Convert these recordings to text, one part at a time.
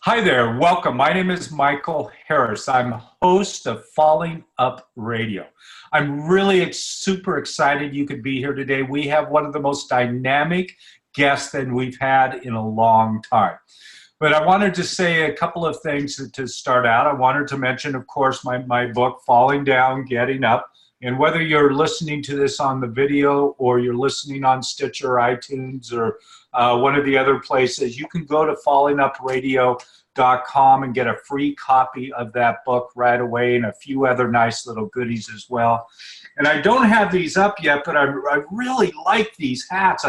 Hi there, welcome. My name is Michael Harris. I'm host of Falling Up Radio. I'm really super excited you could be here today. We have one of the most dynamic guests that we've had in a long time. But I wanted to say a couple of things to start out. I wanted to mention, of course, my book, Falling Down, Getting Up. And whether you're listening to this on the video or you're listening on Stitcher, iTunes, or one of the other places, you can go to fallingupradio.com and get a free copy of that book right away and a few other nice little goodies as well. And I don't have these up yet, but I really like these hats.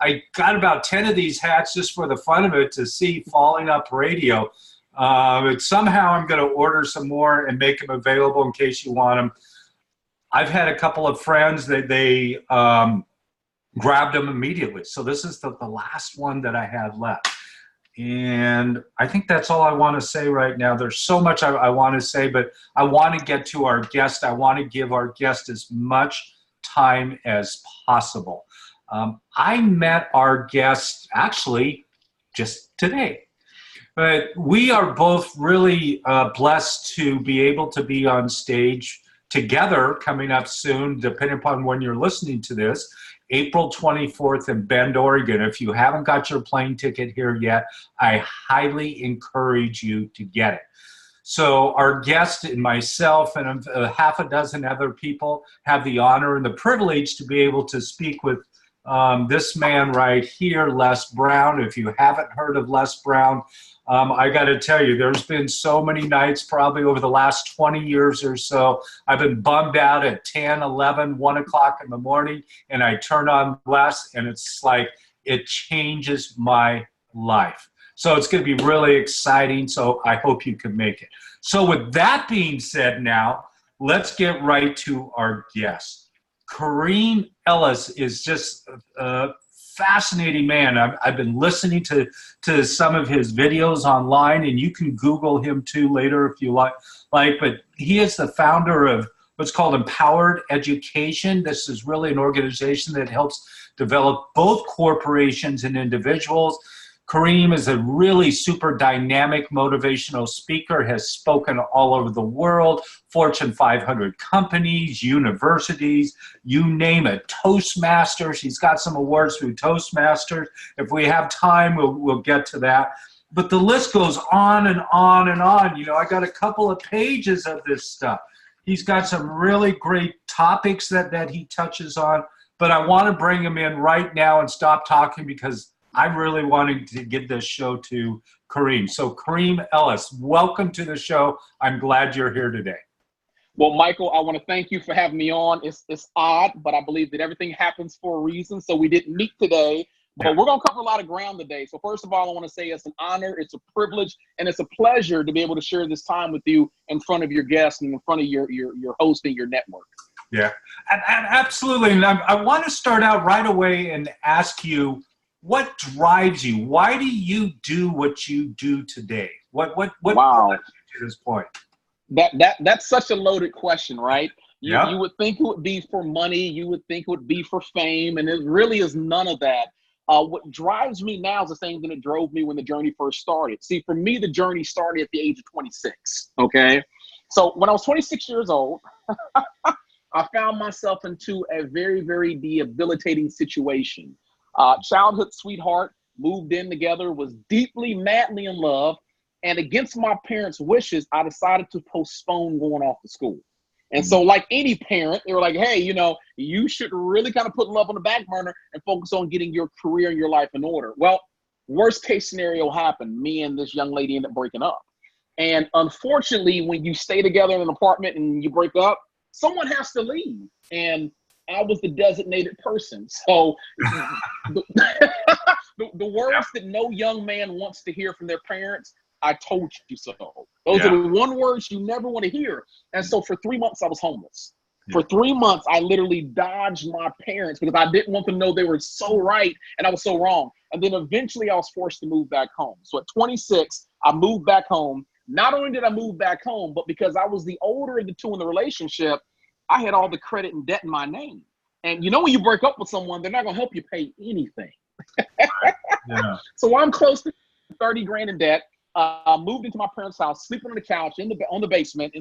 I got about 10 of these hats just for the fun of it to see Falling Up Radio. But somehow I'm going to order some more and make them available in case you want them. I've had a couple of friends that they grabbed them immediately. So this is the last one that I had left. And I think that's all I want to say right now. There's so much I want to say, but I want to get to our guest. I want to give our guest as much time as possible. I met our guest actually just today. But we are both really blessed to be able to be on stage together coming up soon, depending upon when you're listening to this, April 24th in Bend, Oregon. If you haven't got your plane ticket here yet, I highly encourage you to get it. So our guest and myself and half a dozen other people have the honor and the privilege to be able to speak with this man right here, Les Brown. If you haven't heard of Les Brown, I got to tell you, there's been so many nights probably over the last 20 years or so. I've been bummed out at 10, 11, 1 o'clock in the morning, and I turn on Les, and it's like it changes my life. So it's going to be really exciting, so I hope you can make it. So with that being said now, let's get right to our guest. Kareem Ellis is just a fascinating man. I've been listening to some of his videos online, and you can Google him too later if you like. But he is the founder of what's called Empowered Education. This is really an organization that helps develop both corporations and individuals. Kareem is a really super dynamic motivational speaker, has spoken all over the world, Fortune 500 companies, universities, you name it, Toastmasters. He's got some awards through Toastmasters. If we have time, we'll get to that. But the list goes on and on and on. You know, I got a couple of pages of this stuff. He's got some really great topics that he touches on, but I want to bring him in right now and stop talking because I'm really wanting to give this show to Kareem. So Kareem Ellis, welcome to the show. I'm glad you're here today. Well, Michael, I want to thank you for having me on. It's odd, but I believe that everything happens for a reason. So we didn't meet today, but we're going to cover a lot of ground today. So first of all, I want to say it's an honor, it's a privilege, and it's a pleasure to be able to share this time with you in front of your guests and in front of your host and your network. Yeah, absolutely. And I want to start out right away and ask you, what drives you? Why do you do what you do today? What Wow. brought you to this point? That's such a loaded question, right? Yeah. You would think it would be for money. You would think it would be for fame, and it really is none of that. What drives me now is the same thing that drove me when the journey first started. See, for me, the journey started at the age of 26, okay? So when I was 26 years old, I found myself into a very, very debilitating situation. Childhood sweetheart, moved in together, was deeply, madly in love. And against my parents' wishes, I decided to postpone going off to school. And so like any parent, they were like, hey, you know, you should really kind of put love on the back burner and focus on getting your career and your life in order. Well, worst case scenario happened. Me and this young lady ended up breaking up. And unfortunately, when you stay together in an apartment and you break up, someone has to leave. And I was the designated person. So the words that no young man wants to hear from their parents, I told you so. Those are the one words you never want to hear. And so for 3 months, I was homeless. For 3 months, I literally dodged my parents because I didn't want them to know they were so right and I was so wrong. And then eventually I was forced to move back home. So at 26, I moved back home. Not only did I move back home, but because I was the older of the two in the relationship, I had all the credit and debt in my name. And you know, when you break up with someone, they're not going to help you pay anything. So I'm close to 30 grand in debt. moved into my parents' house, sleeping on the couch in the basement,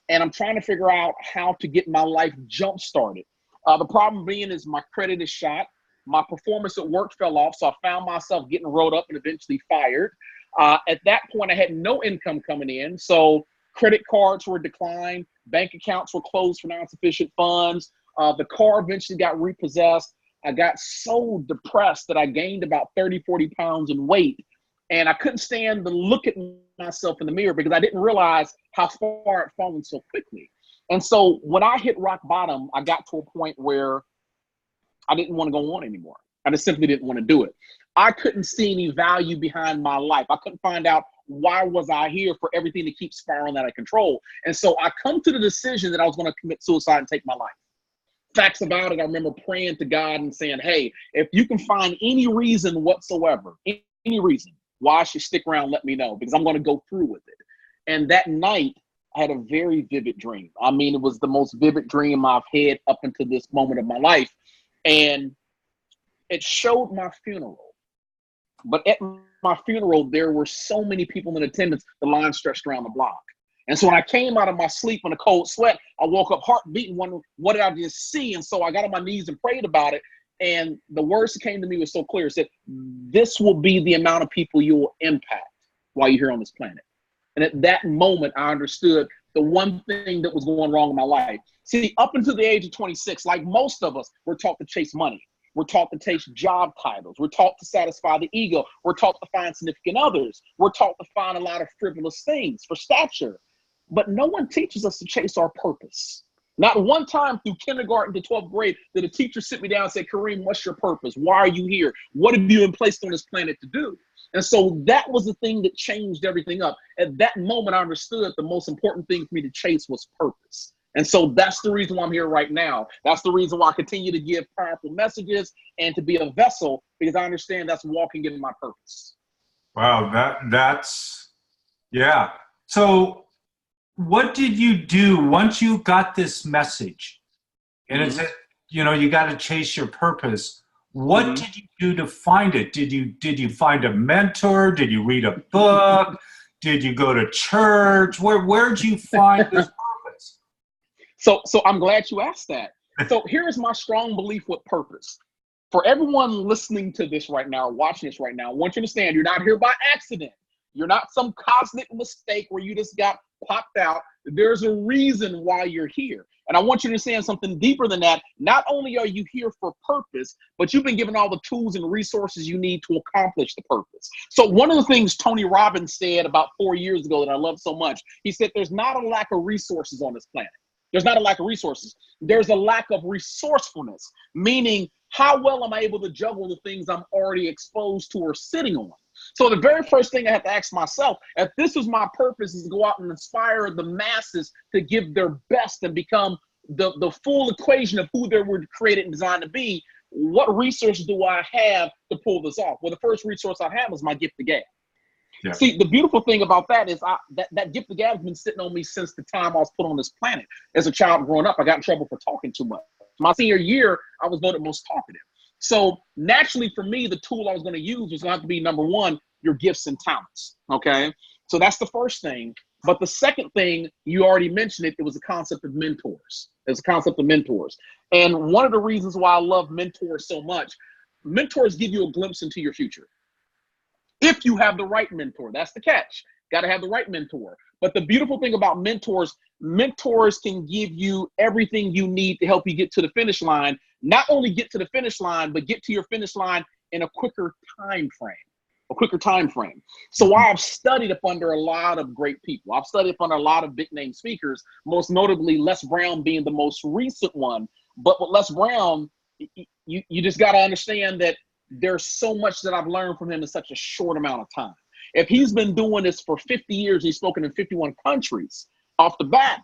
and I'm trying to figure out how to get my life jump started. The problem being is my credit is shot. My performance at work fell off, so I found myself getting rolled up and eventually fired. At that point, I had no income coming in, so credit cards were declined, bank accounts were closed for non-sufficient funds. The car eventually got repossessed. I got so depressed that I gained about 30, 40 pounds in weight. And I couldn't stand to look at myself in the mirror because I didn't realize how far I'd fallen so quickly. And so when I hit rock bottom, I got to a point where I didn't want to go on anymore. I just simply didn't want to do it. I couldn't see any value behind my life. I couldn't find out why was I here for everything to keep spiraling out of control. And so I come to the decision that I was going to commit suicide and take my life. Facts about it, I remember praying to God and saying, hey, if you can find any reason whatsoever, any reason why I should stick around, let me know, because I'm going to go through with it. And that night, I had a very vivid dream. I mean, it was the most vivid dream I've had up until this moment of my life. And it showed my funeral. But at my funeral, there were so many people in attendance, the line stretched around the block. And so when I came out of my sleep in a cold sweat, I woke up heart beating, wondering, what did I just see? And so I got on my knees and prayed about it. And the words that came to me was so clear. It said, this will be the amount of people you will impact while you're here on this planet. And at that moment, I understood the one thing that was going wrong in my life. See, up until the age of 26, like most of us, we're taught to chase money. We're taught to chase job titles. We're taught to satisfy the ego. We're taught to find significant others. We're taught to find a lot of frivolous things for stature. But no one teaches us to chase our purpose. Not one time through kindergarten to 12th grade did a teacher sit me down and say, Kareem, what's your purpose? Why are you here? What have you been placed on this planet to do? And so that was the thing that changed everything up. At that moment, I understood the most important thing for me to chase was purpose. And so that's the reason why I'm here right now. That's the reason why I continue to give powerful messages and to be a vessel, because I understand that's walking in my purpose. Wow, that's, yeah. So what did you do once you got this message? And it said, you know, you got to chase your purpose. What did you do to find it? Did you find a mentor? Did you read a book? Did you go to church? Where'd you find this purpose? So I'm glad you asked that. So here's my strong belief with purpose. For everyone listening to this right now, or watching this right now, I want you to understand you're not here by accident. You're not some cosmic mistake where you just got popped out. There's a reason why you're here. And I want you to understand something deeper than that. Not only are you here for purpose, but you've been given all the tools and resources you need to accomplish the purpose. So one of the things Tony Robbins said about 4 years ago that I love so much, he said, there's not a lack of resources on this planet. There's not a lack of resources. There's a lack of resourcefulness, meaning how well am I able to juggle the things I'm already exposed to or sitting on? So the very first thing I have to ask myself, if this was my purpose, is to go out and inspire the masses to give their best and become the full equation of who they were created and designed to be, what resources do I have to pull this off? Well, the first resource I have is my gift of gab. Yeah. See, the beautiful thing about that is that gift of gab has been sitting on me since the time I was put on this planet. As a child growing up, I got in trouble for talking too much. My senior year, I was voted most talkative. So naturally for me, the tool I was going to use was going to have to be, number one, your gifts and talents. Okay. So that's the first thing. But the second thing, you already mentioned it, it was the concept of mentors. It's a concept of mentors. And one of the reasons why I love mentors so much, mentors give you a glimpse into your future. If you have the right mentor, that's the catch. Got to have the right mentor. But the beautiful thing about mentors, mentors can give you everything you need to help you get to the finish line. Not only get to the finish line, but get to your finish line in a quicker time frame. So I've studied up under a lot of great people. I've studied up under a lot of big name speakers, most notably Les Brown being the most recent one. But with Les Brown, you just got to understand that there's so much that I've learned from him in such a short amount of time. If he's been doing this for 50 years, he's spoken in 51 countries, off the bat,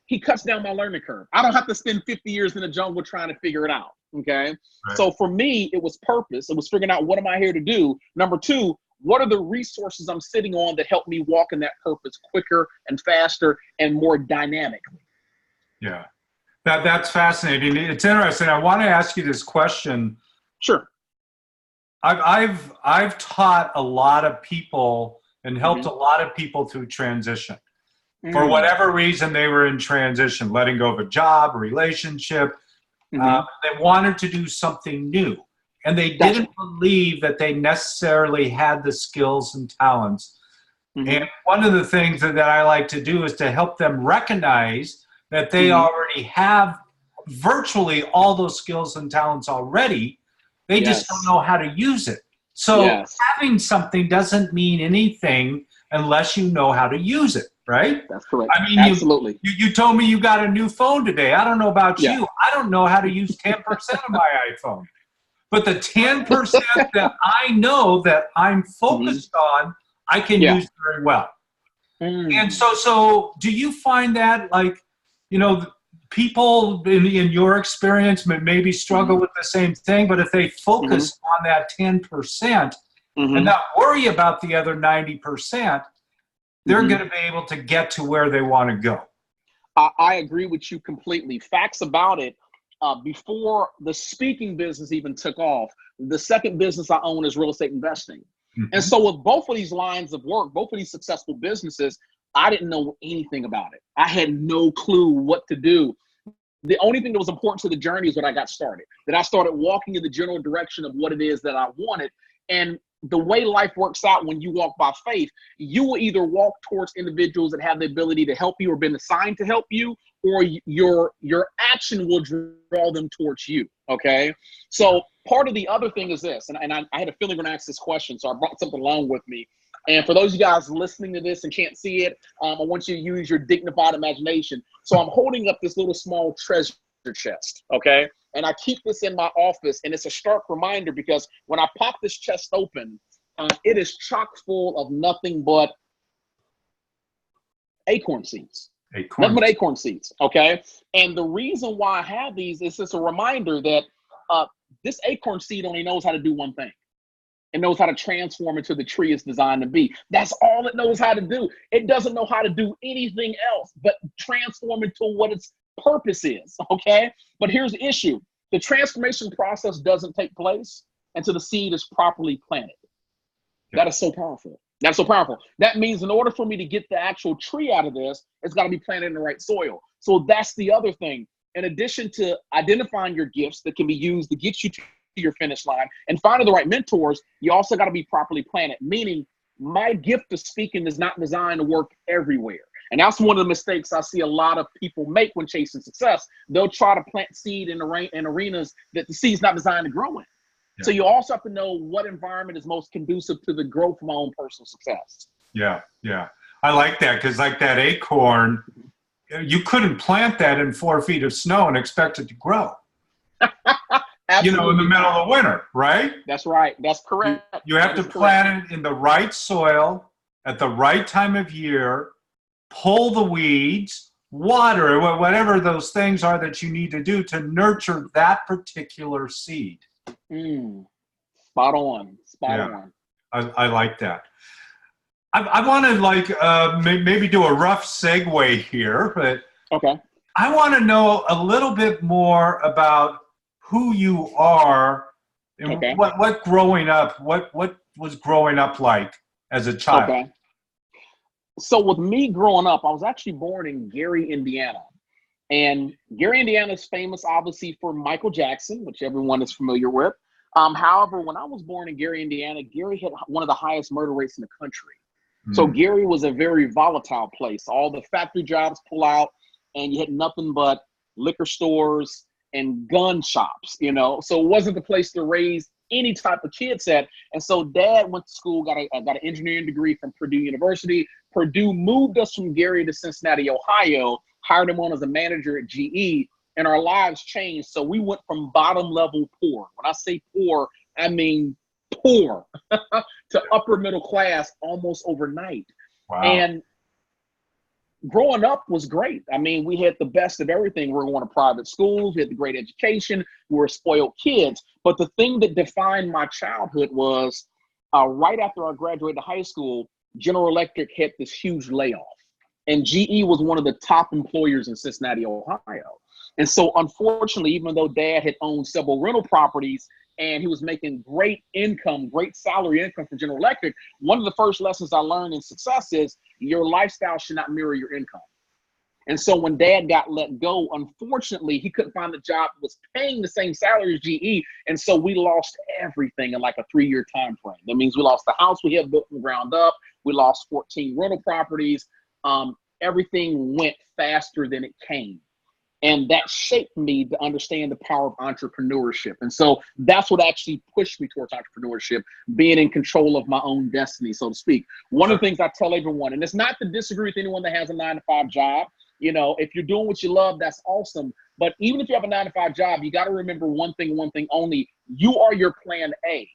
he cuts down my learning curve. I don't have to spend 50 years in the jungle trying to figure it out, okay? Right. So for me, it was purpose. It was figuring out, what am I here to do? Number two, what are the resources I'm sitting on that help me walk in that purpose quicker and faster and more dynamically? Yeah, that's fascinating. It's interesting. I want to ask you this question. Sure. I've taught a lot of people and helped a lot of people through transition. For Mm. whatever reason, they were in transition, letting go of a job, a relationship. They wanted to do something new. And they didn't believe that they necessarily had the skills and talents. And one of the things that I like to do is to help them recognize that they already have virtually all those skills and talents already. They just don't know how to use it. So having something doesn't mean anything unless you know how to use it, right? That's correct. I mean, absolutely. You told me you got a new phone today. I don't know about you. I don't know how to use 10% of my iPhone. But the 10% that I know that I'm focused on, I can use very well. And so do you find that, like, you know, people in your experience maybe struggle with the same thing, but if they focus on that 10% and not worry about the other 90%, they're going to be able to get to where they want to go. I agree with you completely. Facts about it. Before the speaking business even took off, the second business I own is real estate investing. And so with both of these lines of work, both of these successful businesses, I didn't know anything about it. I had no clue what to do. The only thing that was important to the journey is when I got started, that I started walking in the general direction of what it is that I wanted. And the way life works out when you walk by faith, you will either walk towards individuals that have the ability to help you or been assigned to help you, or your action will draw them towards you, okay? So part of the other thing is this, and I had a feeling we're gonna ask this question, so I brought something along with me. And for those of you guys listening to this and can't see it, I want you to use your dignified imagination. So I'm holding up this little small treasure chest, okay? And I keep this in my office, and it's a stark reminder because when I pop this chest open, it is chock full of nothing but acorn seeds. Nothing but acorn seeds, okay? And the reason why I have these is just a reminder that this acorn seed only knows how to do one thing. It knows how to transform into the tree it's designed to be. That's all it knows how to do. It doesn't know how to do anything else but transform into what its purpose is, okay? But here's the issue. The transformation process doesn't take place until the seed is properly planted. That is so powerful. That's so powerful. That means in order for me to get the actual tree out of this, it's got to be planted in the right soil. So that's the other thing. In addition to identifying your gifts that can be used to get you to your finish line and finding the right mentors, you also got to be properly planted, meaning my gift of speaking is not designed to work everywhere. And that's one of the mistakes I see a lot of people make when chasing success. They'll try to plant seed in arenas that the seed's not designed to grow in. Yeah. So you also have to know what environment is most conducive to the growth of my own personal success. Yeah, yeah. I like that because like that acorn, you couldn't plant that in 4 feet of snow and expect it to grow. You know, in the middle of the winter, right? That's right. That's correct. You have to plant it in the right soil at the right time of year, pull the weeds, water, whatever those things are that you need to do to nurture that particular seed. Spot on. Spot on. I like that. I want to like maybe do a rough segue here, but okay. I want to know a little bit more about who you are and what growing up, what was growing up like as a child? Okay. So with me growing up, I was actually born in Gary, Indiana. And Gary, Indiana is famous, obviously, for Michael Jackson, which everyone is familiar with. However, when I was born in Gary, Indiana, Gary had one of the highest murder rates in the country. So Gary was a very volatile place. All the factory jobs pull out, and you had nothing but liquor stores and gun shops, you know. So it wasn't the place to raise any type of kids at. And so Dad went to school, got an engineering degree from Purdue University. Purdue moved us from Gary to Cincinnati, Ohio, hired him on as a manager at GE, and our lives changed. So we went from bottom level poor. When I say poor, I mean poor to upper middle class almost overnight. Wow. And growing up was great. I mean, we had the best of everything. We were going to private schools. We had the great education. We were spoiled kids. But the thing that defined my childhood was right after I graduated high school, General Electric had this huge layoff. And GE was one of the top employers in Cincinnati, Ohio. And so unfortunately, even though Dad had owned several rental properties, and he was making great income, great salary income from General Electric. One of the first lessons I learned in success is your lifestyle should not mirror your income. And so when Dad got let go, unfortunately, he couldn't find a job that was paying the same salary as GE. And so we lost everything in like a 3-year time frame. That means we lost the house we had built from the ground up. We lost 14 rental properties. Everything went faster than it came. And that shaped me to understand the power of entrepreneurship. And so that's what actually pushed me towards entrepreneurship, being in control of my own destiny, so to speak. One of the things I tell everyone, and it's not to disagree with anyone that has a 9-to-5 job. You know, if you're doing what you love, that's awesome. But even if you have a 9-to-5 job, you got to remember one thing only. You are your plan A.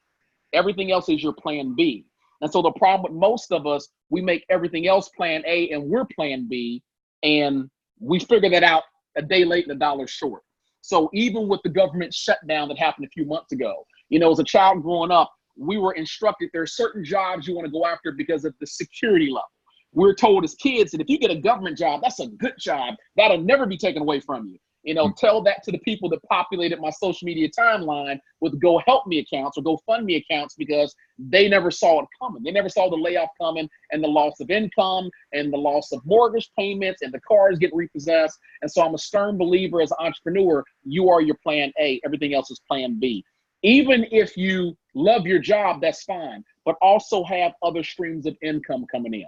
Everything else is your plan B. And so the problem with most of us, we make everything else plan A and we're plan B. And we figure that out a day late and a dollar short. So even with the government shutdown that happened a few months ago, you know, as a child growing up, we were instructed there are certain jobs you want to go after because of the security level. We're told as kids that if you get a government job, that's a good job. That'll never be taken away from you. You know, tell that to the people that populated my social media timeline with Go Help Me accounts or Go Fund Me accounts, because they never saw it coming. They never saw the layoff coming and the loss of income and the loss of mortgage payments and the cars get repossessed. And so I'm a stern believer as an entrepreneur, you are your plan A. Everything else is plan B. Even if you love your job, that's fine, but also have other streams of income coming in.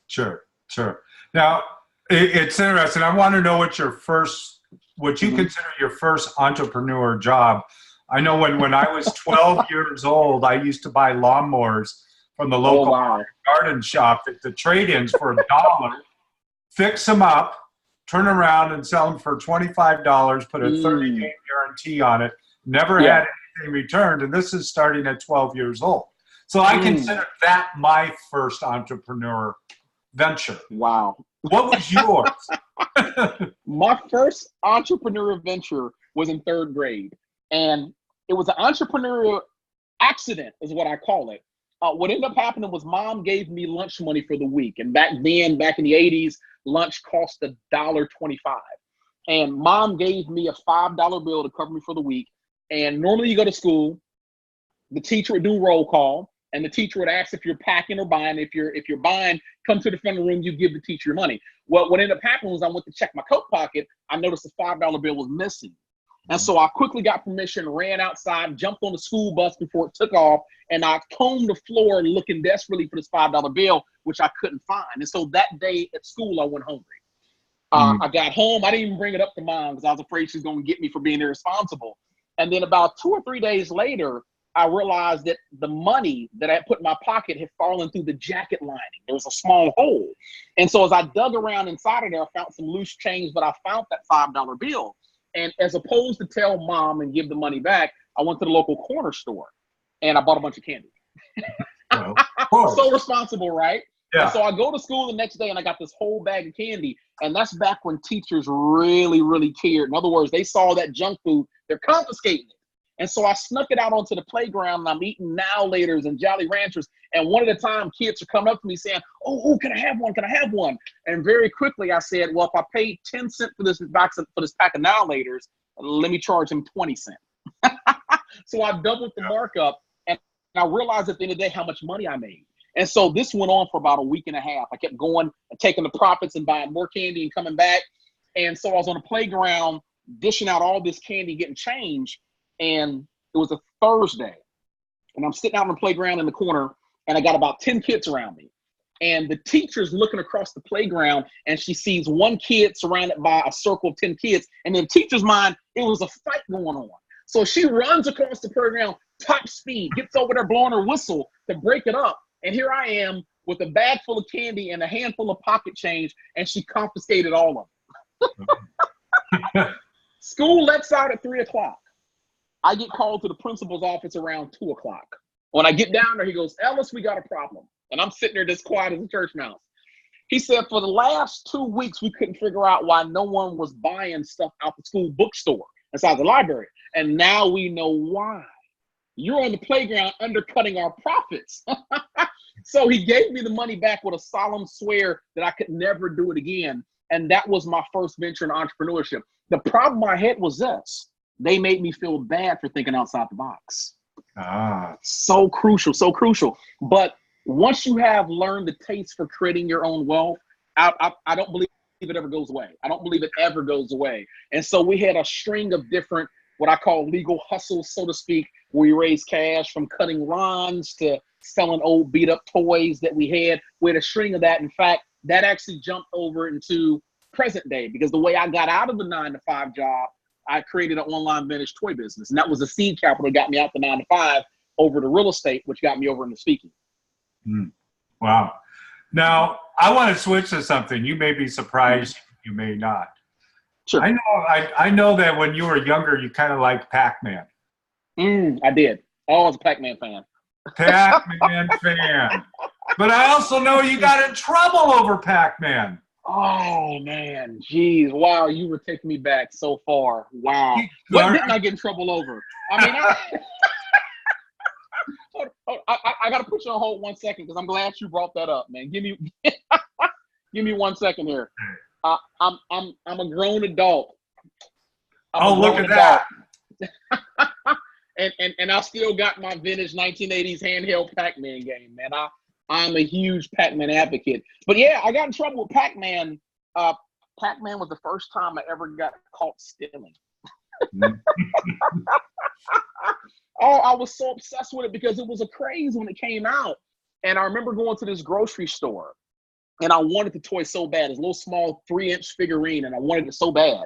Sure, sure. Now, it's interesting. I want to know what you consider your first entrepreneur job. I know when I was 12 years old, I used to buy lawnmowers from the local garden shop at the trade-ins for $1, fix them up, turn around and sell them for $25, put a 30-day guarantee on it, never had anything returned, and this is starting at 12 years old. So I consider that my first entrepreneur venture. Wow. What was yours? My first entrepreneurial venture was in 3rd grade, and it was an entrepreneurial accident is what I call it. What ended up happening was Mom gave me lunch money for the week. And back in the 80s, lunch cost $1.25. And Mom gave me a $5 bill to cover me for the week. And normally you go to school, the teacher would do roll call, and the teacher would ask if you're packing or buying. If you're buying, come to the front of the room, you give the teacher your money. Well, what ended up happening was I went to check my coat pocket. I noticed the $5 bill was missing. And so I quickly got permission, ran outside, jumped on the school bus before it took off, and I combed the floor looking desperately for this $5 bill, which I couldn't find. And so that day at school, I went hungry. I got home. I didn't even bring it up to Mom because I was afraid she was going to get me for being irresponsible. And then about 2 or 3 days later, I realized that the money that I had put in my pocket had fallen through the jacket lining. There was a small hole. And so as I dug around inside of there, I found some loose change, but I found that $5 bill. And as opposed to tell Mom and give the money back, I went to the local corner store and I bought a bunch of candy. Well, so responsible, right? Yeah. And so I go to school the next day and I got this whole bag of candy. And that's back when teachers really, really cared. In other words, they saw that junk food, they're confiscating it. And so I snuck it out onto the playground and I'm eating Now Laters and Jolly Ranchers. And one at a time, kids are coming up to me saying, oh, can I have one? Can I have one? And very quickly I said, well, if I paid 10 cents for this box for this pack of Now Laters, let me charge him 20 cents. So I doubled the markup and I realized at the end of the day how much money I made. And so this went on for about a week and a half. I kept going and taking the profits and buying more candy and coming back. And so I was on the playground dishing out all this candy, getting change. And it was a Thursday. And I'm sitting out on the playground in the corner and I got about 10 kids around me. And the teacher's looking across the playground and she sees one kid surrounded by a circle of 10 kids. And in the teacher's mind, it was a fight going on. So she runs across the playground, top speed, gets over there blowing her whistle to break it up. And here I am with a bag full of candy and a handful of pocket change, and she confiscated all of them. School lets out at 3 o'clock. I get called to the principal's office around 2 o'clock. When I get down there, he goes, Ellis, we got a problem. And I'm sitting there just quiet as a church mouse. He said, for the last 2 weeks, we couldn't figure out why no one was buying stuff out the school bookstore inside the library. And now we know why. You're on the playground undercutting our profits. So he gave me the money back with a solemn swear that I could never do it again. And that was my first venture in entrepreneurship. The problem I had was this. They made me feel bad for thinking outside the box. Ah, So crucial, so crucial. But once you have learned the taste for creating your own wealth, I don't believe it ever goes away. I don't believe it ever goes away. And so we had a string of different, what I call legal hustles, so to speak, where we raised cash from cutting lawns to selling old beat up toys that we had. We had a string of that. In fact, that actually jumped over into present day, because the way I got out of the 9-to-5 job, I created an online vintage toy business. And that was the seed capital that got me out the 9-to-5 over to real estate, which got me over into speaking. Wow. Now, I want to switch to something. You may be surprised, you may not. Sure. I know that when you were younger, you kind of liked Pacman. I did. Oh, I was a Pacman fan. Pacman fan. But I also know you got in trouble over Pacman. Oh, man. Geez. Wow. You were taking me back so far. Wow. What didn't I get in trouble over? I mean, I got to put you on hold 1 second, because I'm glad you brought that up, man. Give me 1 second here. I'm a grown adult. Look at that. and I still got my vintage 1980s handheld Pac-Man game, man. I'm a huge Pac-Man advocate. But yeah, I got in trouble with Pac-Man. Pac-Man was the first time I ever got caught stealing. Oh, I was so obsessed with it because it was a craze when it came out. And I remember going to this grocery store, and I wanted the toy so bad. It's a little small 3-inch figurine, and I wanted it so bad.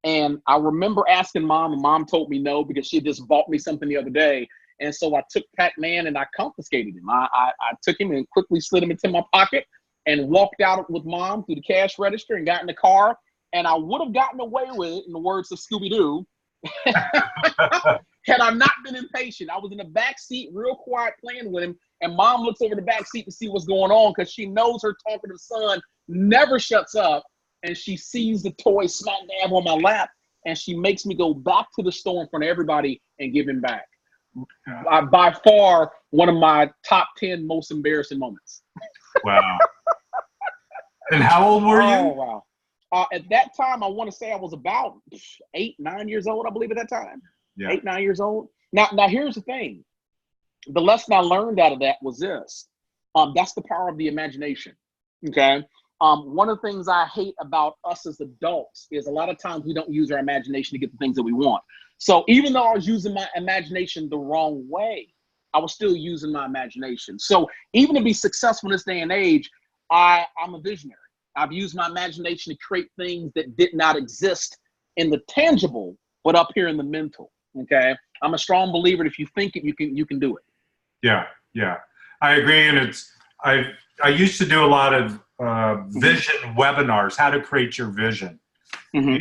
And I remember asking Mom, and Mom told me no, because she had just bought me something the other day. And so I took Pac-Man and I confiscated him. I took him and quickly slid him into my pocket and walked out with Mom through the cash register and got in the car. And I would have gotten away with it, in the words of Scooby-Doo, had I not been impatient. I was in the back seat, real quiet, playing with him. And Mom looks over the back seat to see what's going on, because she knows her talkative son never shuts up. And she sees the toy smack dab on my lap, and she makes me go back to the store in front of everybody and give him back. By far, one of my top 10 most embarrassing moments. Wow. And how old were you? Oh, wow. At that time, I want to say I was about 8, 9 years old, I believe, at that time. Yeah. 8, 9 years old. Now, here's the thing. The lesson I learned out of that was this. That's the power of the imagination. Okay. One of the things I hate about us as adults is a lot of times we don't use our imagination to get the things that we want. So even though I was using my imagination the wrong way, I was still using my imagination. So even to be successful in this day and age, I'm a visionary. I've used my imagination to create things that did not exist in the tangible, but up here in the mental. Okay. I'm a strong believer that if you think it, you can do it. Yeah. I agree. And I used to do a lot of vision webinars, how to create your vision. Mm-hmm.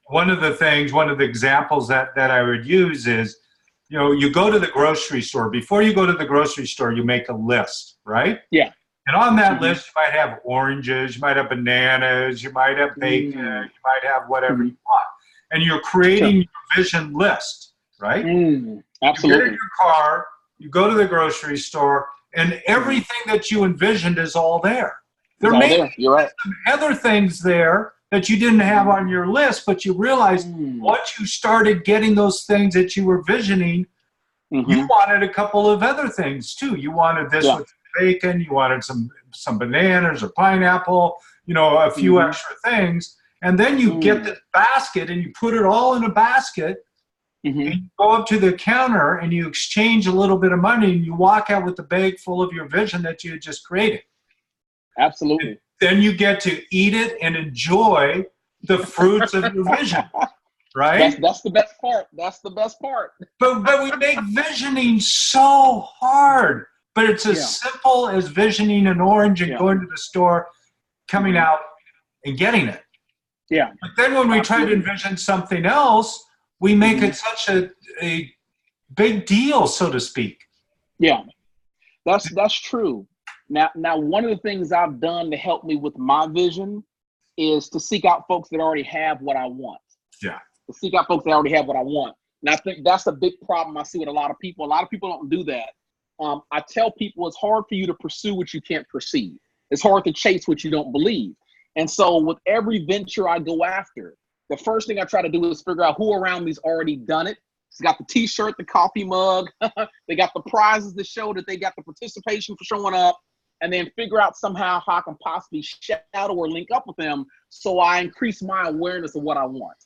One of the examples that I would use is, you go to the grocery store. Before you go to the grocery store, you make a list, right? Yeah. And on that list, you might have oranges, you might have bananas, you might have bacon, you might have whatever you want. And you're creating your vision list, right? Absolutely. You get in your car, you go to the grocery store, and everything that you envisioned is all there. There may be some other things there that you didn't have on your list, but you realized once you started getting those things that you were visioning, you wanted a couple of other things too. You wanted this with bacon, you wanted some bananas or pineapple, a few extra things. And then you get this basket and you put it all in a basket. And you go up to the counter and you exchange a little bit of money and you walk out with the bag full of your vision that you had just created. Absolutely. And then you get to eat it and enjoy the fruits of your vision, right? That's the best part. That's the best part. But we make visioning so hard. But it's as simple as visioning an orange and going to the store, coming out and getting it. Yeah. But then when we try to envision something else, we make it such a big deal, so to speak. Yeah, that's true. Now, one of the things I've done to help me with my vision is to seek out folks that already have what I want. Yeah. To seek out folks that already have what I want. And I think that's a big problem I see with a lot of people. A lot of people don't do that. I tell people it's hard for you to pursue what you can't perceive. It's hard to chase what you don't believe. And so with every venture I go after, the first thing I try to do is figure out who around me's already done it It's got the t-shirt, the coffee mug. They got the prizes to show that they got the participation for showing up, and then figure out somehow how I can possibly shadow or link up with them so I increase my awareness of what I want.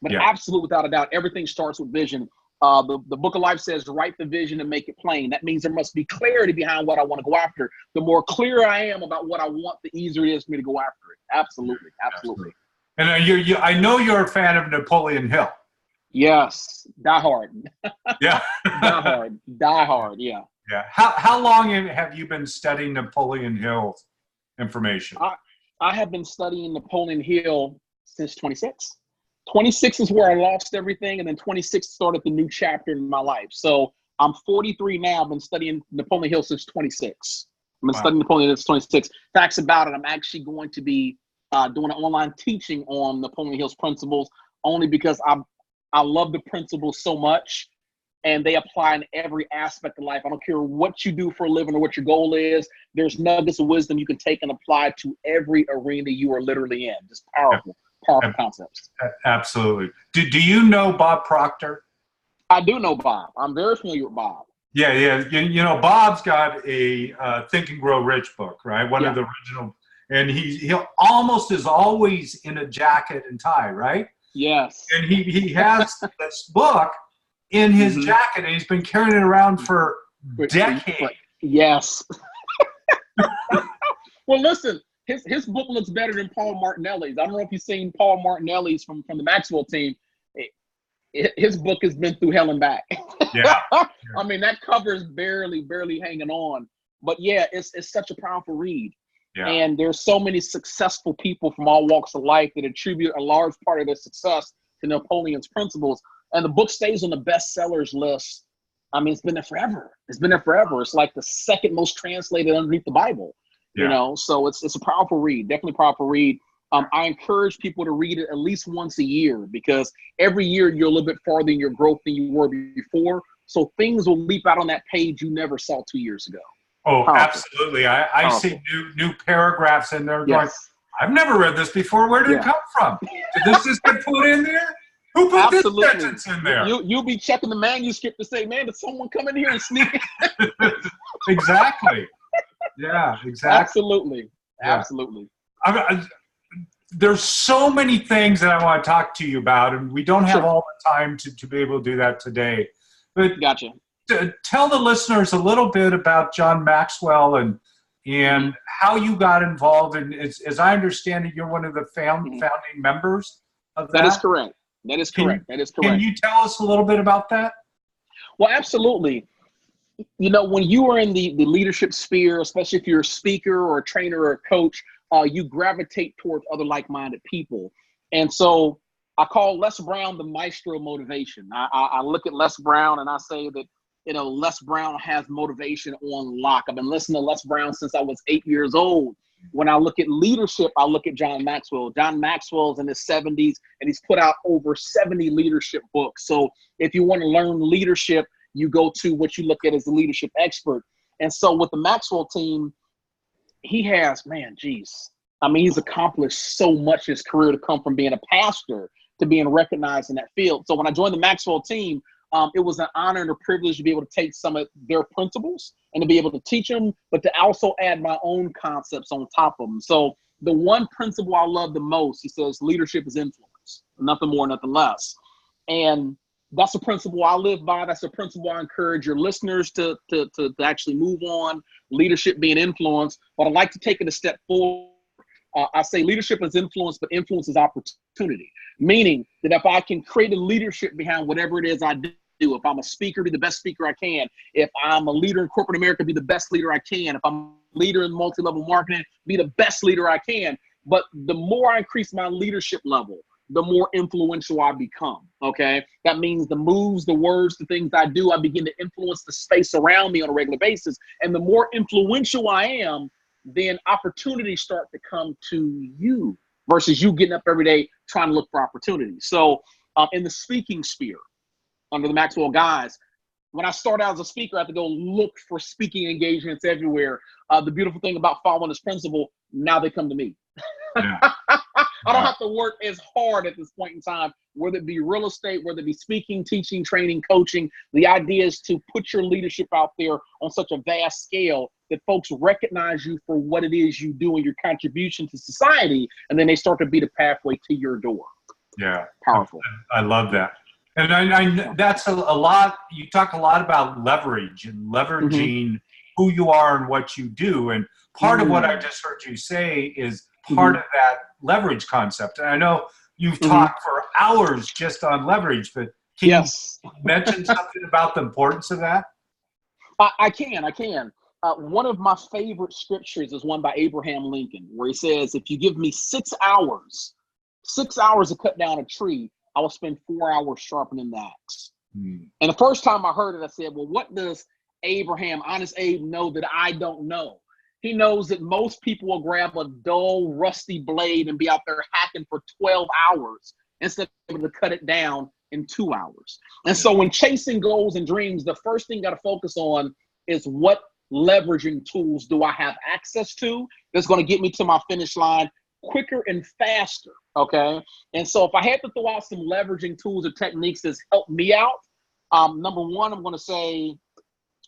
But absolutely, without a doubt, everything starts with vision. The Book of Life says, write the vision and make it plain. That means there must be clarity behind what I want to go after. The more clear I am about what I want, the easier it is for me to go after it. Absolutely. Absolutely. And I know you're a fan of Napoleon Hill. Yes. Die hard. Yeah. Die hard. Yeah. Yeah. How long have you been studying Napoleon Hill's information? I have been studying Napoleon Hill since 26. 26 is where I lost everything, and then 26 started the new chapter in my life. So I'm 43 now. I've been studying Napoleon Hill since 26. I've been studying Napoleon Hill since 26. Facts about it, I'm actually going to be doing an online teaching on Napoleon Hill's principles, only because I love the principles so much, and they apply in every aspect of life. I don't care what you do for a living or what your goal is. There's nuggets of wisdom you can take and apply to every arena you are literally in. Just powerful. Powerful concepts. Absolutely. Do you know Bob Proctor? I do know Bob. I'm very familiar with Bob. Yeah. You know, Bob's got a Think and Grow Rich book, right? One of the original, and he almost is always in a jacket and tie, right? Yes. And he has this book in his jacket, and he's been carrying it around for decades. Yes. Well, listen. His book looks better than Paul Martinelli's. I don't know if you've seen Paul Martinelli's from the Maxwell team. His book has been through hell and back. Yeah. I mean, that cover is barely hanging on. But yeah, it's such a powerful read. Yeah. And there's so many successful people from all walks of life that attribute a large part of their success to Napoleon's principles. And the book stays on the bestsellers list. I mean, it's been there forever. It's like the second most translated underneath the Bible. You know, so it's a powerful read, definitely a powerful read. I encourage people to read it at least once a year, because every year you're a little bit farther in your growth than you were before. So things will leap out on that page you never saw 2 years ago. Oh, powerful. Absolutely. I see new paragraphs in there going, I've never read this before. Where did it come from? Did this just get put in there? Who put this sentence in there? You'll be checking the manuscript to say, man, did someone come in here and sneak it? Exactly. Yeah, exactly. Absolutely. There's so many things that I want to talk to you about, and we don't have all the time to be able to do that today. But gotcha. Tell the listeners a little bit about John Maxwell and how you got involved. And as I understand it, you're one of the founding members of that. That is correct. Can you tell us a little bit about that? Well, absolutely. You know, when you are in the leadership sphere, especially if you're a speaker or a trainer or a coach, you gravitate towards other like-minded people. And so I call Les Brown the maestro of motivation. I look at Les Brown and I say that, you know, Les Brown has motivation on lock. I've been listening to Les Brown since I was 8 years old. When I look at leadership, I look at John Maxwell. John Maxwell's in his 70s, and he's put out over 70 leadership books. So if you want to learn leadership, you go to what you look at as a leadership expert. And so with the Maxwell team, he has, he's accomplished so much in his career, to come from being a pastor to being recognized in that field. So when I joined the Maxwell team, it was an honor and a privilege to be able to take some of their principles and to be able to teach them, but to also add my own concepts on top of them. So the one principle I love the most, he says, leadership is influence, nothing more, nothing less. And that's a principle I live by. That's a principle I encourage your listeners to actually move on, leadership being influence. But I'd like to take it a step forward. I say leadership is influence, but influence is opportunity. Meaning that if I can create a leadership behind whatever it is I do, if I'm a speaker, be the best speaker I can. If I'm a leader in corporate America, be the best leader I can. If I'm a leader in multi-level marketing, be the best leader I can. But the more I increase my leadership level, the more influential I become, okay? That means the moves, the words, the things I do, I begin to influence the space around me on a regular basis. And the more influential I am, then opportunities start to come to you versus you getting up every day trying to look for opportunities. So in the speaking sphere, under the Maxwell guys, when I start out as a speaker, I have to go look for speaking engagements everywhere. The beautiful thing about following this principle, now they come to me. Yeah. I don't have to work as hard at this point in time, whether it be real estate, whether it be speaking, teaching, training, coaching. The idea is to put your leadership out there on such a vast scale that folks recognize you for what it is you do and your contribution to society, and then they start to be the pathway to your door. Yeah. Powerful. I love that. And I that's a lot. You talk a lot about leverage and leveraging who you are and what you do. And part of what I just heard you say is part of that leverage concept. And I know you've talked for hours just on leverage, but can you mention something about the importance of that? I can. One of my favorite scriptures is one by Abraham Lincoln, where he says, if you give me 6 hours to cut down a tree, I will spend 4 hours sharpening the axe. And the first time I heard it, I said, well, what does Abraham, honest Abe, know that I don't know? He knows that most people will grab a dull, rusty blade and be out there hacking for 12 hours instead of able to cut it down in 2 hours. And so when chasing goals and dreams, the first thing you got to focus on is what leveraging tools do I have access to that's going to get me to my finish line quicker and faster, okay? And so if I had to throw out some leveraging tools or techniques that's helped me out, number one, I'm going to say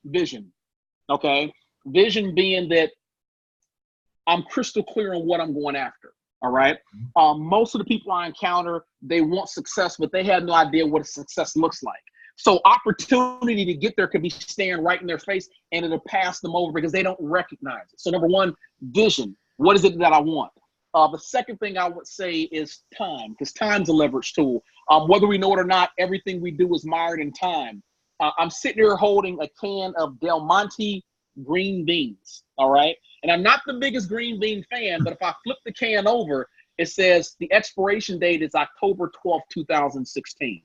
vision, okay? Vision being that I'm crystal clear on what I'm going after, all right? Most of the people I encounter, they want success, but they have no idea what success looks like. So opportunity to get there could be staring right in their face, and it'll pass them over because they don't recognize it. So number one, vision. What is it that I want? The second thing I would say is time, because time's a leverage tool. Whether we know it or not, everything we do is mired in time. I'm sitting here holding a can of Del Monte green beans, all right? And I'm not the biggest green bean fan, but if I flip the can over, it says the expiration date is October 12th, 2016.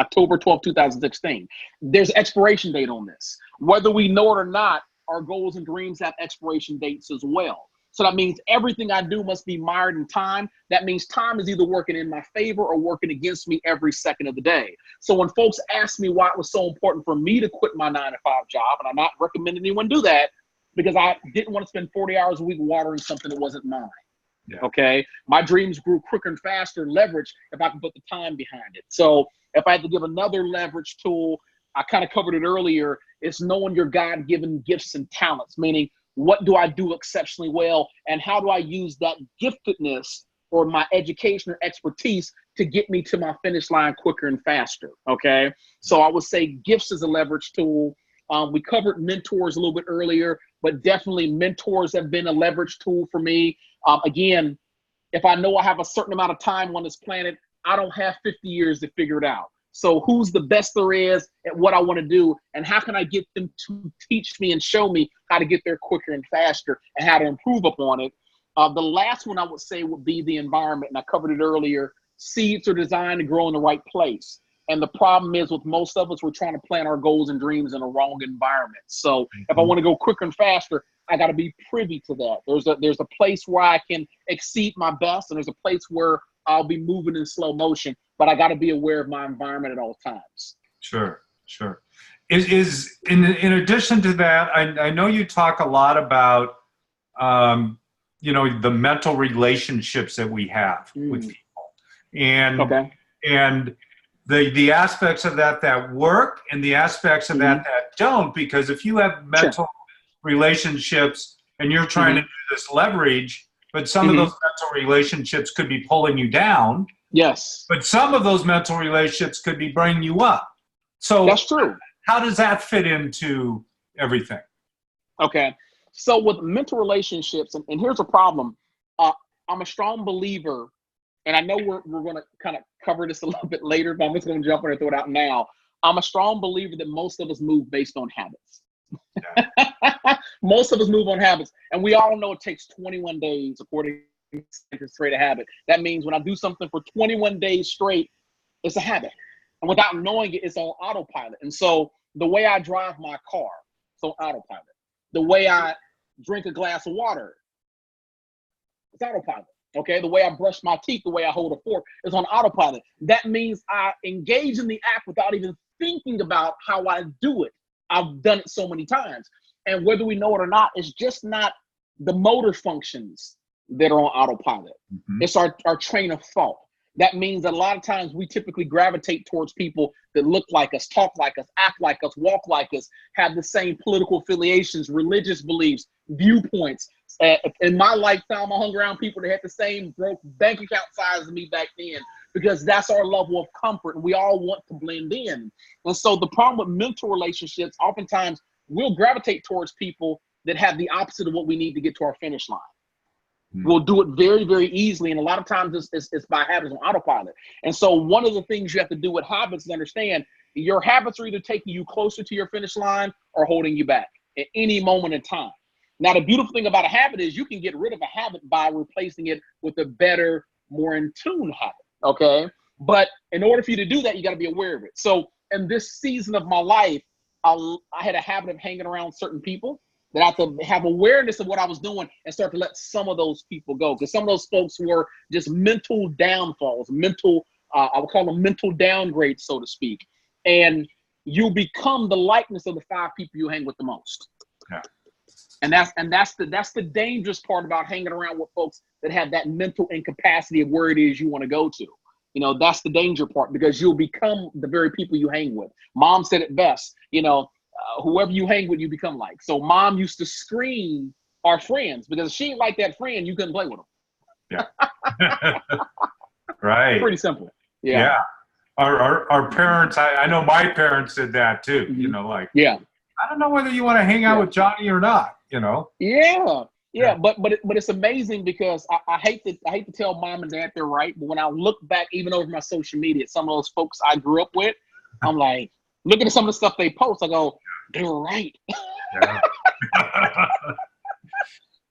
October 12th, 2016. There's an expiration date on this. Whether we know it or not, our goals and dreams have expiration dates as well. So that means everything I do must be mired in time. That means time is either working in my favor or working against me every second of the day. So when folks ask me why it was so important for me to quit my 9-to-5 job, and I'm not recommending anyone do that, because I didn't want to spend 40 hours a week watering something that wasn't mine. Yeah. Okay. My dreams grew quicker and faster and leverage if I could put the time behind it. So if I had to give another leverage tool, I kind of covered it earlier, it's knowing your God-given gifts and talents, meaning what do I do exceptionally well and how do I use that giftedness or my education or expertise to get me to my finish line quicker and faster, okay? So I would say gifts is a leverage tool. We covered mentors a little bit earlier, but definitely mentors have been a leverage tool for me. Again, if I know I have a certain amount of time on this planet, I don't have 50 years to figure it out. So who's the best there is at what I want to do, and how can I get them to teach me and show me how to get there quicker and faster and how to improve upon it? The last one I would say would be the environment, and I covered it earlier. Seeds are designed to grow in the right place. And the problem is with most of us, we're trying to plant our goals and dreams in a wrong environment. So if I want to go quicker and faster, I got to be privy to that. There's a place where I can exceed my best, and there's a place where I'll be moving in slow motion, but I got to be aware of my environment at all times. Sure. Is in addition to that, I know you talk a lot about, the mental relationships that we have with people, and the aspects of that work and the aspects of that don't, because if you have mental relationships and you're trying to do this leverage, but some of those mental relationships could be pulling you down. Yes. But some of those mental relationships could be bringing you up. So that's true. How does that fit into everything? Okay. So with mental relationships, and here's a problem. I'm a strong believer, and I know we're going to kind of cover this a little bit later, but I'm just going to jump in and throw it out now. I'm a strong believer that most of us move based on habits. Yeah. Most of us move on habits, and we all know it takes 21 days according to straight a habit. That means when I do something for 21 days straight, it's a habit, and without knowing it, it's on autopilot. And so the way I drive my car, it's on autopilot. The way I drink a glass of water, it's autopilot. Okay, the way I brush my teeth, the way I hold a fork is on autopilot. That means I engage in the act without even thinking about how I do it. I've done it so many times. And whether we know it or not, it's just not the motor functions that are on autopilot. Mm-hmm. It's our train of thought. That means that a lot of times we typically gravitate towards people that look like us, talk like us, act like us, walk like us, have the same political affiliations, religious beliefs, viewpoints. In my lifetime, I hung around people that had the same broke bank account size as me back then, because that's our level of comfort, and we all want to blend in. And so the problem with mental relationships, oftentimes we'll gravitate towards people that have the opposite of what we need to get to our finish line. We'll do it very, very easily. And a lot of times it's by habits on autopilot. And so one of the things you have to do with habits is understand your habits are either taking you closer to your finish line or holding you back at any moment in time. Now, the beautiful thing about a habit is you can get rid of a habit by replacing it with a better, more in tune habit. Okay. But in order for you to do that, you got to be aware of it. So in this season of my life, I had a habit of hanging around certain people that I have to have awareness of what I was doing and start to let some of those people go. Because some of those folks were just mental downfalls, I would call them mental downgrades, so to speak. And you become the likeness of the 5 people you hang with the most. Yeah. And that's the dangerous part about hanging around with folks that have that mental incapacity of where it is you want to go to. You know, that's the danger part, because you'll become the very people you hang with. Mom said it best, whoever you hang with, you become like. So mom used to screen our friends, because if she ain't like that friend, you couldn't play with them. Yeah. Right. Pretty simple. Yeah. Our parents, I know my parents did that too. Mm-hmm. Yeah. I don't know whether you want to hang out with Johnny or not, Yeah. But it's amazing, because I hate to tell mom and dad they're right, but when I look back, even over my social media, some of those folks I grew up with, I'm like, looking at some of the stuff they post, I go, they were right. Yeah.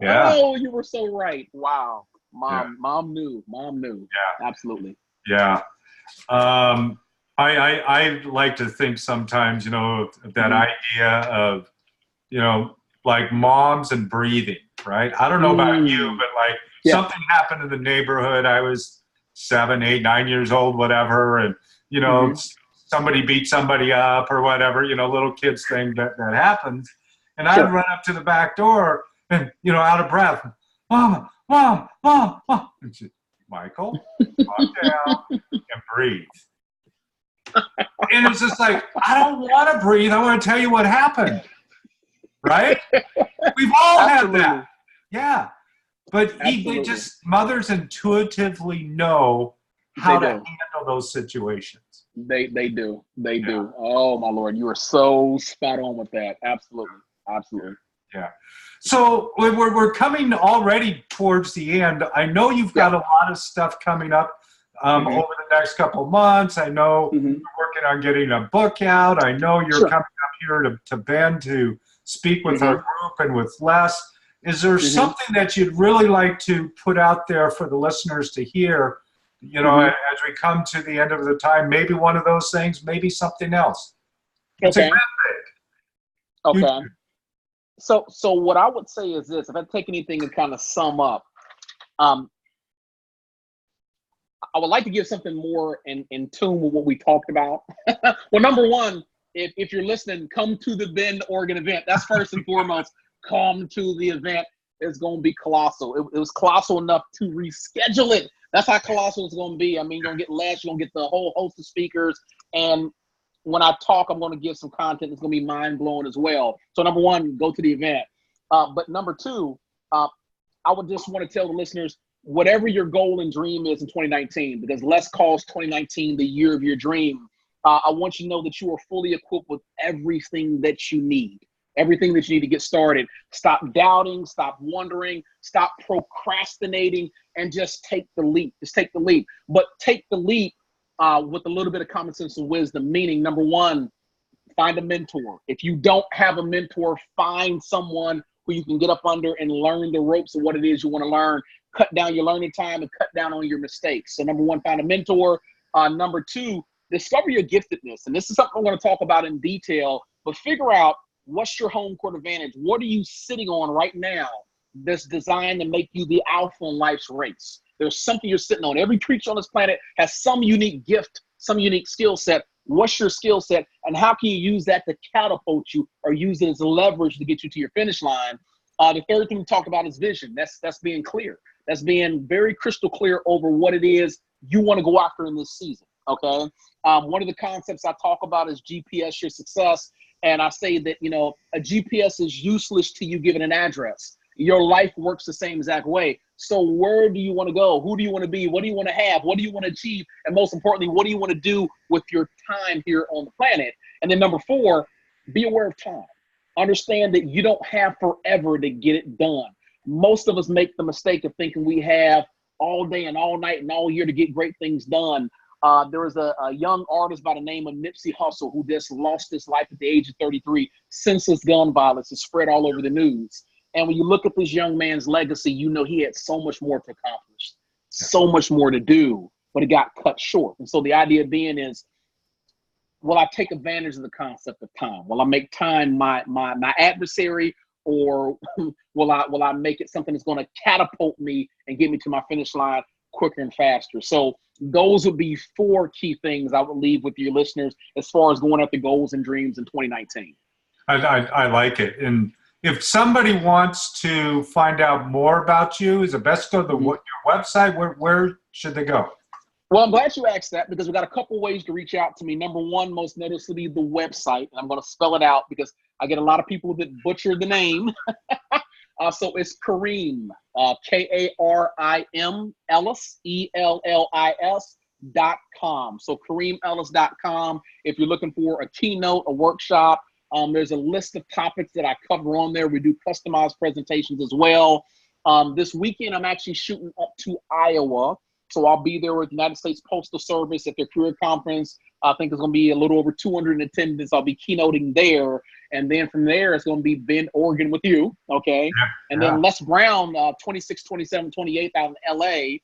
Yeah. Oh, you were so right. Wow. Mom knew. Yeah. Absolutely. Yeah. I like to think sometimes, of that idea of, like moms and breathing, right? I don't know about you, but something happened in the neighborhood. I was 7, 8, 9 years old, whatever. And, somebody beat somebody up or whatever, little kids thing that happens. And I'd run up to the back door and, out of breath, Mom. And she, Michael, calm down and breathe. And it's just like, I don't want to breathe. I want to tell you what happened. Right? We've all had that. Yeah. But mothers intuitively know how to handle those situations. They do. Oh my Lord, you are so spot on with that. Absolutely. Yeah. So we're coming already towards the end. I know you've got a lot of stuff coming up over the next couple of months. I know you're working on getting a book out. I know you're coming up here to Bend to speak with our group and with Les. Is there something that you'd really like to put out there for the listeners to hear, as we come to the end of the time? Maybe one of those things, maybe something else. It's a good thing. Okay. So what I would say is this: if I take anything and kind of sum up, I would like to give something more in tune with what we talked about. Well, number one, if you're listening, come to the Bend, Oregon event. That's first and foremost. Come to the event. It's going to be colossal. It was colossal enough to reschedule it. That's how colossal it's going to be. I mean, you're going to get Les, you're going to get the whole host of speakers. And when I talk, I'm going to give some content that's going to be mind-blowing as well. So number one, go to the event. But number two, I would just want to tell the listeners, whatever your goal and dream is in 2019, because Les calls 2019 the year of your dream, I want you to know that you are fully equipped with everything that you need. Everything that you need to get started. Stop doubting, stop wondering, stop procrastinating, and just take the leap. Just take the leap. But take the leap with a little bit of common sense and wisdom, meaning number one, find a mentor. If you don't have a mentor, find someone who you can get up under and learn the ropes of what it is you want to learn. Cut down your learning time and cut down on your mistakes. So number one, find a mentor. Number two, discover your giftedness. And this is something I'm going to talk about in detail, but figure out what's your home court advantage. What are you sitting on right now that's designed to make you the alpha in life's race? There's something you're sitting on. Every creature on this planet has some unique gift, some unique skill set. What's your skill set, and how can you use that to catapult you or use it as leverage to get you to your finish line? The third thing we talk about is vision. That's being clear. That's being very crystal clear over what it is you want to go after in this season. Okay. One of the concepts I talk about is GPS your success. And I say that, you know, a GPS is useless to you given an address. Your life works the same exact way. So where do you want to go? Who do you want to be? What do you want to have? What do you want to achieve? And most importantly, what do you want to do with your time here on the planet? And then number 4, be aware of time. Understand that you don't have forever to get it done. Most of us make the mistake of thinking we have all day and all night and all year to get great things done. There was a young artist by the name of Nipsey Hussle who just lost his life at the age of 33. Senseless gun violence is spread all over the news. And when you look at this young man's legacy, you know he had so much more to accomplish, so much more to do, but it got cut short. And so the idea being is, will I take advantage of the concept of time? Will I make time my adversary, or will I make it something that's going to catapult me and get me to my finish line quicker and faster? So those would be 4 key things I would leave with your listeners as far as going after goals and dreams in 2019. I like it. And if somebody wants to find out more about you, is it best to go to your website? Where should they go? Well, I'm glad you asked that, because we've got a couple ways to reach out to me. Number 1, most noticeably, the website. And I'm going to spell it out because I get a lot of people that butcher the name. So it's Karim, Karim Ellis, ELLIS.com. So KareemEllis.com. If you're looking for a keynote, a workshop, there's a list of topics that I cover on there. We do customized presentations as well. This weekend, I'm actually shooting up to Iowa. So I'll be there with the United States Postal Service at their career conference. I think it's going to be a little over 200 in attendance. I'll be keynoting there. And then from there, it's going to be Bend, Oregon with you. Okay. Yeah. And then Les Brown, 26, 27, 28 out in LA.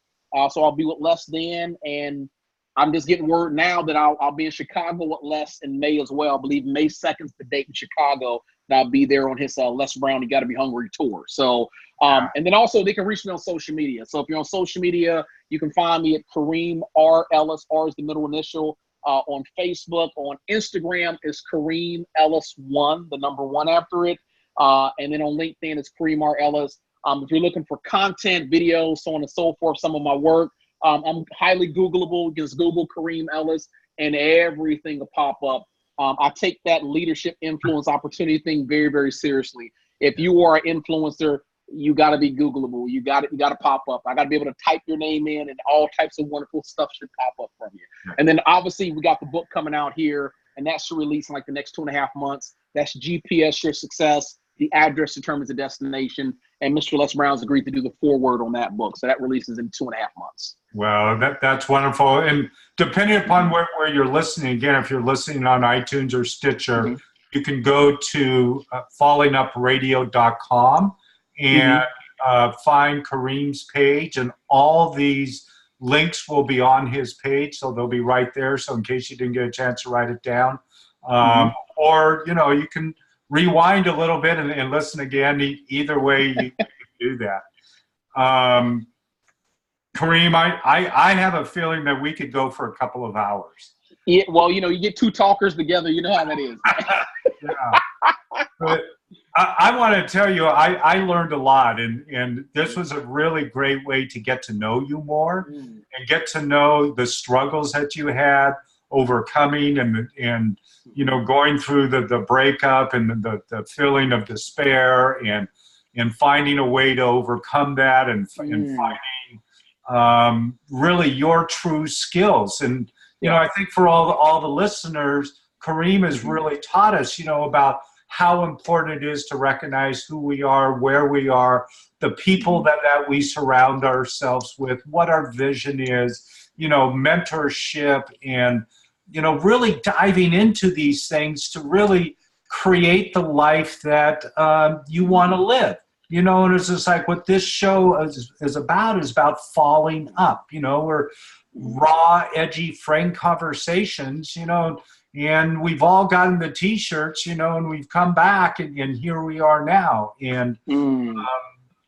So I'll be with Les then. And I'm just getting word now that I'll be in Chicago with Les in May as well. I believe May 2nd is the date in Chicago. And I'll be there on his Les Brown You Gotta Be Hungry tour. So, and then also they can reach me on social media. So if you're on social media, you can find me at Kareem R. Ellis. R is the middle initial. On Facebook, on Instagram is Kareem Ellis 1, the number 1 after it. And then on LinkedIn it's Kareem R. Ellis. If you're looking for content, videos, so on and so forth, some of my work, I'm highly Googleable. Just Google Kareem Ellis and everything will pop up. I take that leadership influence opportunity thing very, very seriously. If you are an influencer, you got to be Googleable. You got to pop up. I got to be able to type your name in, and all types of wonderful stuff should pop up from you. And then obviously we got the book coming out here, and that should release in like the next 2.5 months. That's GPS Your Success. The address determines the destination. And Mr. Les Brown's agreed to do the foreword on that book. So that releases in 2.5 months. Well, that's wonderful. And depending upon where you're listening, again, if you're listening on iTunes or Stitcher, you can go to fallingupradio.com and find Kareem's page, and all these links will be on his page, so they'll be right there. So in case you didn't get a chance to write it down, or you can rewind a little bit and listen again. Either way, you can do that. Kareem, I have a feeling that we could go for a couple of hours. Yeah, well, you get 2 talkers together, you know how that is. Yeah. But I want to tell you, I learned a lot, and this was a really great way to get to know you more and get to know the struggles that you had overcoming and going through the breakup and the feeling of despair and finding a way to overcome that and finding really your true skills. And I think for all the listeners, Kareem has really taught us about how important it is to recognize who we are, where we are, the people that we surround ourselves with, what our vision is, mentorship, and really diving into these things to really create the life that you want to live. And it's just like what this show is about falling up. We're raw, edgy, frank conversations, and we've all gotten the T-shirts, and we've come back, and here we are now. And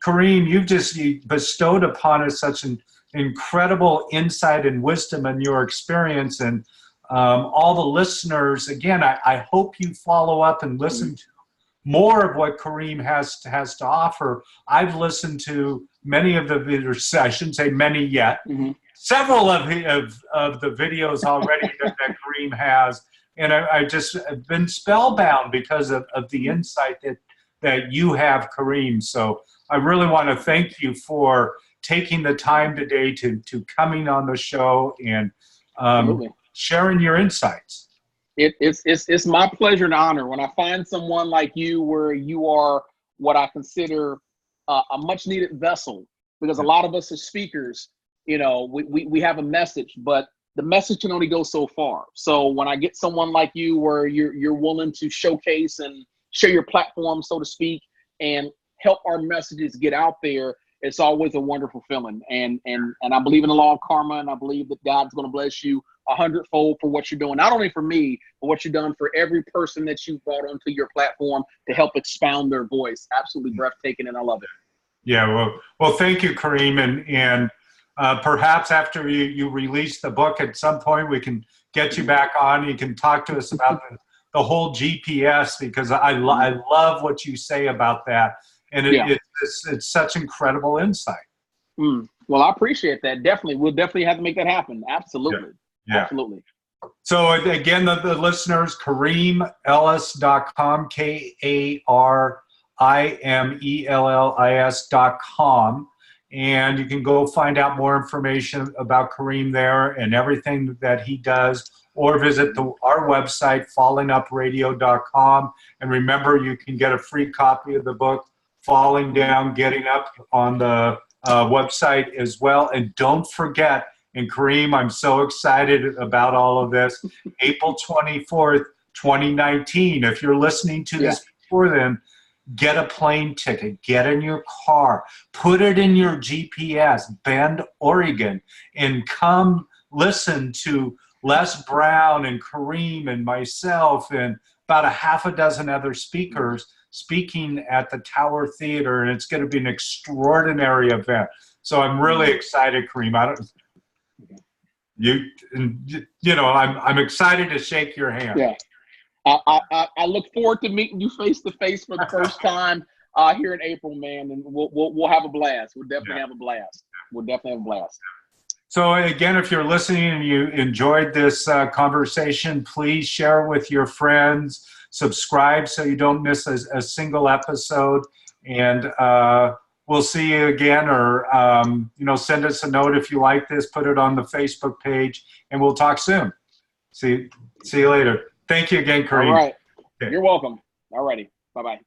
Kareem, you bestowed upon us such an incredible insight and wisdom in your experience. And all the listeners, again, I hope you follow up and listen to more of what Kareem has to offer. I've listened to many of the video sessions, say many yet, several of the videos already that Kareem has, and I just have been spellbound because of the insight that you have, Kareem. So I really want to thank you for taking the time today to coming on the show and sharing your insights. It's my pleasure and honor when I find someone like you, where you are what I consider a much needed vessel, because a lot of us as speakers, you know, we have a message, but the message can only go so far. So when I get someone like you, where you're willing to showcase and share your platform, so to speak, and help our messages get out there, it's always a wonderful feeling. And I believe in the law of karma, and I believe that God's going to bless you 100-fold for what you're doing, not only for me, but what you've done for every person that you've brought onto your platform to help expound their voice. Absolutely breathtaking, and I love it. Yeah, well, thank you, Kareem, and perhaps after you release the book at some point, we can get you back on. You can talk to us about the whole GPS, because I love what you say about that, and it's such incredible insight. Well, I appreciate that. Definitely, we'll definitely have to make that happen. Absolutely. Yeah. Absolutely. So again, the listeners, KareemEllis.com, KareemEllis.com, and you can go find out more information about Kareem there and everything that he does, or visit our website, fallingupradio.com. And remember, you can get a free copy of the book, Falling Down, Getting Up, on the website as well. And don't forget, and Kareem, I'm so excited about all of this, April 24th, 2019. If you're listening to this before then, get a plane ticket, get in your car, put it in your GPS, Bend, Oregon, and come listen to Les Brown and Kareem and myself and about a half a dozen other speakers speaking at the Tower Theater, and it's going to be an extraordinary event. So I'm really excited, Kareem. I'm excited to shake your hand. Yeah, I look forward to meeting you face to face for the first time here in April, man, and we'll have a blast. We'll definitely have a blast. We'll definitely have a blast. So again, if you're listening and you enjoyed this conversation, please share it with your friends. Subscribe so you don't miss a single episode, and we'll see you again, or send us a note if you like this. Put it on the Facebook page, and we'll talk soon. See you later. Thank you again, Kareem. All right. Okay. You're welcome. All righty. Bye-bye.